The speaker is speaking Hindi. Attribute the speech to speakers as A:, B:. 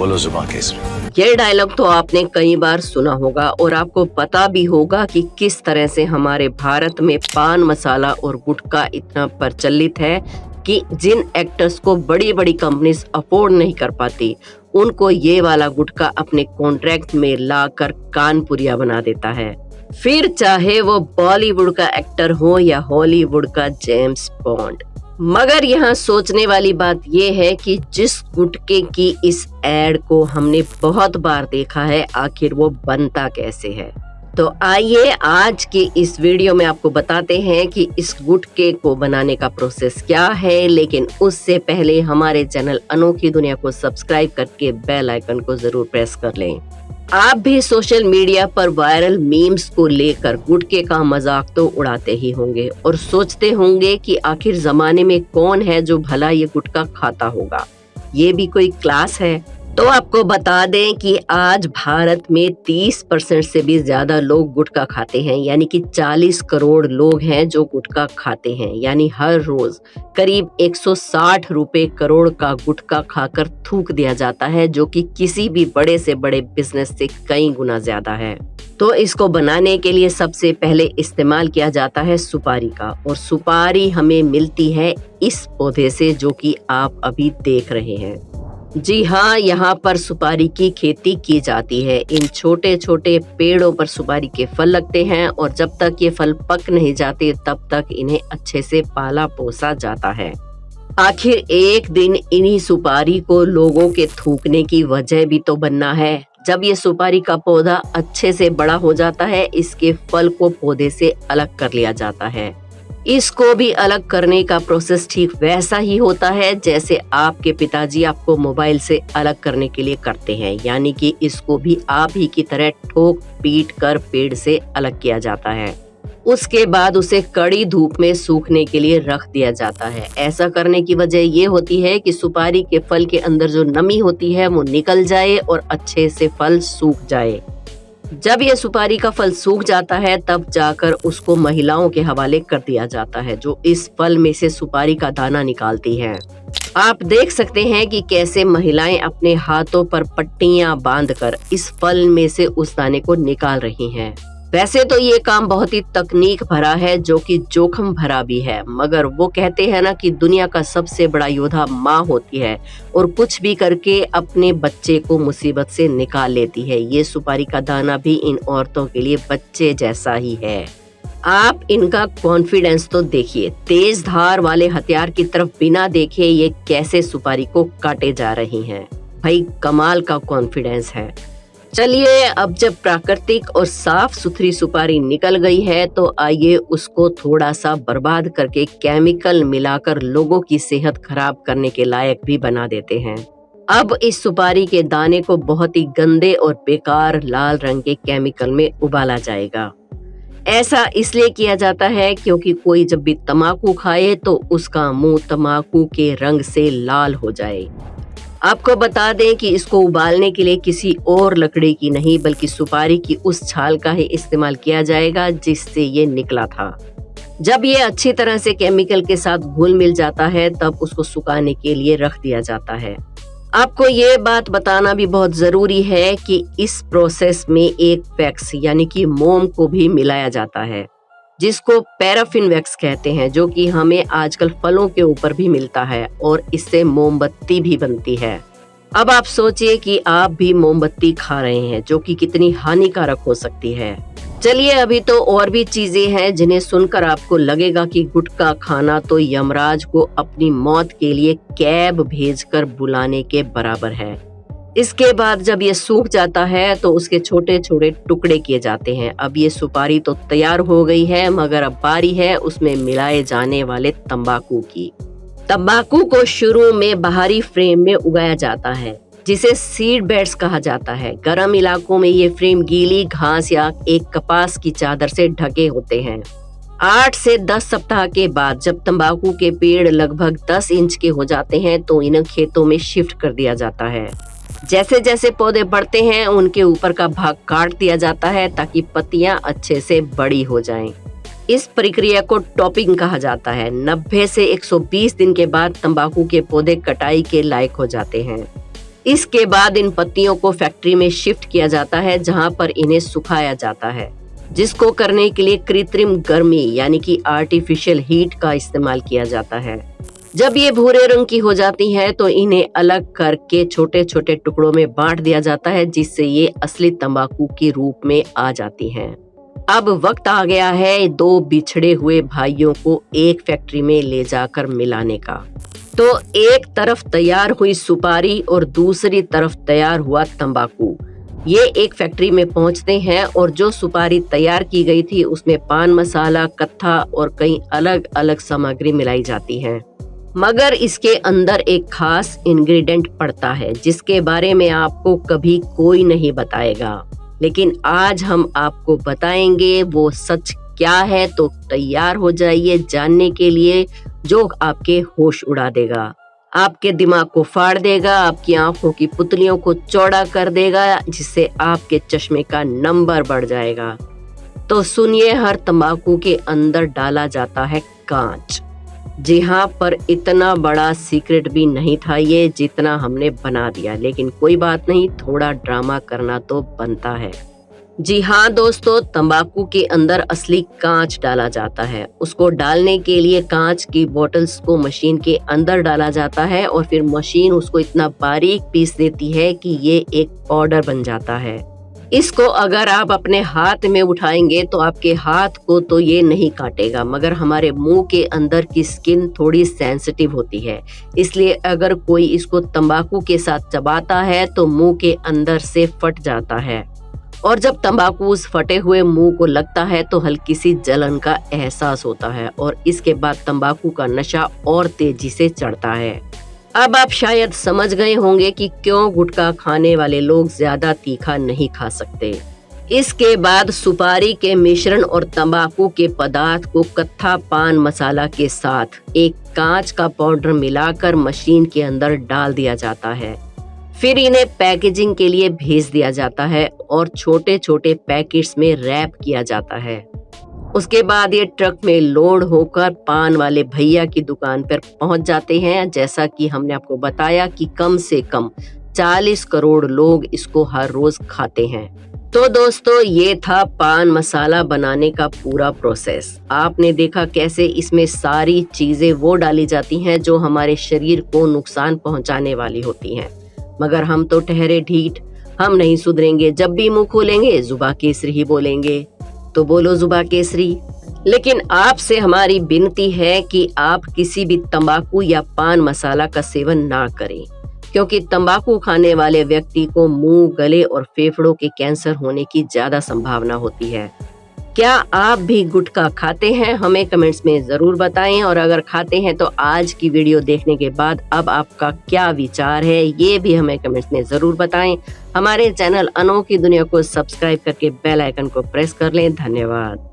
A: बोलो जुबान केसरी।
B: ये डायलॉग तो आपने कई बार सुना होगा और आपको पता भी होगा कि किस तरह से हमारे भारत में पान मसाला और गुटखा इतना प्रचलित है कि जिन एक्टर्स को बड़ी बड़ी कंपनीज अफोर्ड नहीं कर पाती उनको ये वाला गुटखा अपने कॉन्ट्रैक्ट में लाकर कानपुरिया बना देता है, फिर चाहे वो बॉलीवुड का एक्टर हो या हॉलीवुड का जेम्स बॉन्ड। मगर यहाँ सोचने वाली बात यह है कि जिस गुटखे की इस एड को हमने बहुत बार देखा है, आखिर वो बनता कैसे है। तो आइए आज की इस वीडियो में आपको बताते हैं कि इस गुटखे को बनाने का प्रोसेस क्या है। लेकिन उससे पहले हमारे चैनल अनोखी दुनिया को सब्सक्राइब करके बेल आइकन को जरूर प्रेस कर लें। आप भी सोशल मीडिया पर वायरल मीम्स को लेकर गुटखे का मजाक तो उड़ाते ही होंगे और सोचते होंगे कि आखिर जमाने में कौन है जो भला ये गुटखा खाता होगा, ये भी कोई क्लास है। तो आपको बता दें कि आज भारत में 30% से भी ज्यादा लोग गुटखा खाते हैं, यानी कि 40 करोड़ लोग हैं जो गुटखा खाते हैं। यानी हर रोज करीब 160 रुपए करोड़ का गुटखा खाकर थूक दिया जाता है, जो कि किसी भी बड़े से बड़े बिजनेस से कई गुना ज्यादा है। तो इसको बनाने के लिए सबसे पहले इस्तेमाल किया जाता है सुपारी का, और सुपारी हमें मिलती है इस पौधे से जो कि आप अभी देख रहे हैं। जी हाँ, यहाँ पर सुपारी की खेती की जाती है। इन छोटे छोटे पेड़ों पर सुपारी के फल लगते हैं और जब तक ये फल पक नहीं जाते तब तक इन्हें अच्छे से पाला पोसा जाता है। आखिर एक दिन इन्हीं सुपारी को लोगों के थूकने की वजह भी तो बनना है। जब ये सुपारी का पौधा अच्छे से बड़ा हो जाता है, इसके फल को पौधे से अलग कर लिया जाता है। इसको भी अलग करने का प्रोसेस ठीक वैसा ही होता है जैसे आपके पिताजी आपको मोबाइल से अलग करने के लिए करते हैं, यानी कि इसको भी आप ही की तरह ठोक पीट कर पेड़ से अलग किया जाता है। उसके बाद उसे कड़ी धूप में सूखने के लिए रख दिया जाता है। ऐसा करने की वजह ये होती है कि सुपारी के फल के अंदर जो नमी होती है वो निकल जाए और अच्छे से फल सूख जाए। जब ये सुपारी का फल सूख जाता है तब जाकर उसको महिलाओं के हवाले कर दिया जाता है, जो इस फल में से सुपारी का दाना निकालती हैं। आप देख सकते हैं कि कैसे महिलाएं अपने हाथों पर पट्टियां बांधकर इस फल में से उस दाने को निकाल रही हैं। वैसे तो ये काम बहुत ही तकनीक भरा है, जो कि जोखिम भरा भी है, मगर वो कहते हैं ना कि दुनिया का सबसे बड़ा योद्धा माँ होती है और कुछ भी करके अपने बच्चे को मुसीबत से निकाल लेती है। ये सुपारी का दाना भी इन औरतों के लिए बच्चे जैसा ही है। आप इनका कॉन्फिडेंस तो देखिए, तेज धार वाले हथियार की तरफ बिना देखे ये कैसे सुपारी को काटे जा रही हैं। भाई कमाल का कॉन्फिडेंस है। चलिए, अब जब प्राकृतिक और साफ सुथरी सुपारी निकल गई है तो आइए उसको थोड़ा सा बर्बाद करके केमिकल मिलाकर लोगों की सेहत खराब करने के लायक भी बना देते हैं। अब इस सुपारी के दाने को बहुत ही गंदे और बेकार लाल रंग के केमिकल में उबाला जाएगा। ऐसा इसलिए किया जाता है क्योंकि कोई जब भी तम्बाकू खाए तो उसका मुंह तम्बाकू के रंग से लाल हो जाए। आपको बता दें कि इसको उबालने के लिए किसी और लकड़ी की नहीं बल्कि सुपारी की उस छाल का ही इस्तेमाल किया जाएगा जिससे ये निकला था। जब ये अच्छी तरह से केमिकल के साथ घुल मिल जाता है तब उसको सुखाने के लिए रख दिया जाता है। आपको ये बात बताना भी बहुत जरूरी है कि इस प्रोसेस में एक वैक्स यानी कि मोम को भी मिलाया जाता है, जिसको पैराफिन वैक्स कहते हैं, जो कि हमें आजकल फलों के ऊपर भी मिलता है और इससे मोमबत्ती भी बनती है। अब आप सोचिए कि आप भी मोमबत्ती खा रहे हैं, जो कि कितनी हानिकारक हो सकती है। चलिए, अभी तो और भी चीजें हैं जिन्हें सुनकर आपको लगेगा कि गुटखा खाना तो यमराज को अपनी मौत के लिए कैब भेजकर बुलाने के बराबर है। इसके बाद जब ये सूख जाता है तो उसके छोटे छोटे टुकड़े किए जाते हैं। अब ये सुपारी तो तैयार हो गई है, मगर अब बारी है उसमें मिलाए जाने वाले तंबाकू की। तंबाकू को शुरू में बाहरी फ्रेम में उगाया जाता है, जिसे सीड बेड्स कहा जाता है। गर्म इलाकों में ये फ्रेम गीली घास या एक कपास की चादर से ढके होते हैं। 8 से 10 सप्ताह के बाद जब तंबाकू के पेड़ लगभग 10 इंच के हो जाते हैं तो इन्हें खेतों में शिफ्ट कर दिया जाता है। जैसे जैसे पौधे बढ़ते हैं उनके ऊपर का भाग काट दिया जाता है ताकि पत्तियां अच्छे से बड़ी हो जाएं। इस प्रक्रिया को टॉपिंग कहा जाता है। 90 से 120 दिन के बाद तंबाकू के पौधे कटाई के लायक हो जाते हैं। इसके बाद इन पत्तियों को फैक्ट्री में शिफ्ट किया जाता है जहां पर इन्हें सुखाया जाता है, जिसको करने के लिए कृत्रिम गर्मी यानी कि आर्टिफिशियल हीट का इस्तेमाल किया जाता है। जब ये भूरे रंग की हो जाती हैं तो इन्हें अलग करके छोटे छोटे टुकड़ों में बांट दिया जाता है, जिससे ये असली तंबाकू के रूप में आ जाती हैं। अब वक्त आ गया है दो बिछड़े हुए भाइयों को एक फैक्ट्री में ले जाकर मिलाने का। तो एक तरफ तैयार हुई सुपारी और दूसरी तरफ तैयार हुआ तंबाकू। ये एक फैक्ट्री में पहुंचते हैं और जो सुपारी तैयार की गई थी उसमें पान मसाला, कत्था और कई अलग अलग सामग्री मिलाई जाती है। मगर इसके अंदर एक खास इंग्रेडिएंट पड़ता है जिसके बारे में आपको कभी कोई नहीं बताएगा, लेकिन आज हम आपको बताएंगे वो सच क्या है। तो तैयार हो जाइए जानने के लिए जो आपके होश उड़ा देगा, आपके दिमाग को फाड़ देगा, आपकी आंखों की पुतलियों को चौड़ा कर देगा, जिससे आपके चश्मे का नंबर बढ़ जाएगा। तो सुनिए, हर तंबाकू के अंदर डाला जाता है कांच। जी हाँ, पर इतना बड़ा सीक्रेट भी नहीं था ये जितना हमने बना दिया, लेकिन कोई बात नहीं, थोड़ा ड्रामा करना तो बनता है। जी हाँ दोस्तों, तंबाकू के अंदर असली कांच डाला जाता है। उसको डालने के लिए कांच की बोतल्स को मशीन के अंदर डाला जाता है और फिर मशीन उसको इतना बारीक पीस देती है कि ये एक पाउडर बन जाता है। इसको अगर आप अपने हाथ में उठाएंगे तो आपके हाथ को तो ये नहीं काटेगा, मगर हमारे मुंह के अंदर की स्किन थोड़ी सेंसिटिव होती है, इसलिए अगर कोई इसको तंबाकू के साथ चबाता है तो मुंह के अंदर से फट जाता है। और जब तंबाकू उस फटे हुए मुंह को लगता है तो हल्की सी जलन का एहसास होता है और इसके बाद तंबाकू का नशा और तेजी से चढ़ता है। अब आप शायद समझ गए होंगे कि क्यों गुटखा खाने वाले लोग ज्यादा तीखा नहीं खा सकते। इसके बाद सुपारी के मिश्रण और तंबाकू के पदार्थ को कत्था पान मसाला के साथ एक कांच का पाउडर मिलाकर मशीन के अंदर डाल दिया जाता है। फिर इन्हें पैकेजिंग के लिए भेज दिया जाता है और छोटे छोटे पैकेट्स में रैप किया जाता है। उसके बाद ये ट्रक में लोड होकर पान वाले भैया की दुकान पर पहुंच जाते हैं। जैसा कि हमने आपको बताया कि कम से कम 40 करोड़ लोग इसको हर रोज खाते हैं। तो दोस्तों, ये था पान मसाला बनाने का पूरा प्रोसेस। आपने देखा कैसे इसमें सारी चीजें वो डाली जाती हैं जो हमारे शरीर को नुकसान पहुंचाने वाली होती हैं, मगर हम तो ठहरे ढीठ, हम नहीं सुधरेंगे। जब भी मुंह खोलेंगे जुबा केसरी ही बोलेंगे, तो बोलो जुबा केसरी। लेकिन आपसे हमारी विनती है कि आप किसी भी तंबाकू या पान मसाला का सेवन ना करें, क्योंकि तंबाकू खाने वाले व्यक्ति को मुंह, गले और फेफड़ों के कैंसर होने की ज्यादा संभावना होती है। क्या आप भी गुटखा खाते हैं? हमें कमेंट्स में जरूर बताएं, और अगर खाते हैं तो आज की वीडियो देखने के बाद अब आपका क्या विचार है ये भी हमें कमेंट्स में जरूर बताएं। हमारे चैनल अनोखी दुनिया को सब्सक्राइब करके बेल आइकन को प्रेस कर लें। धन्यवाद।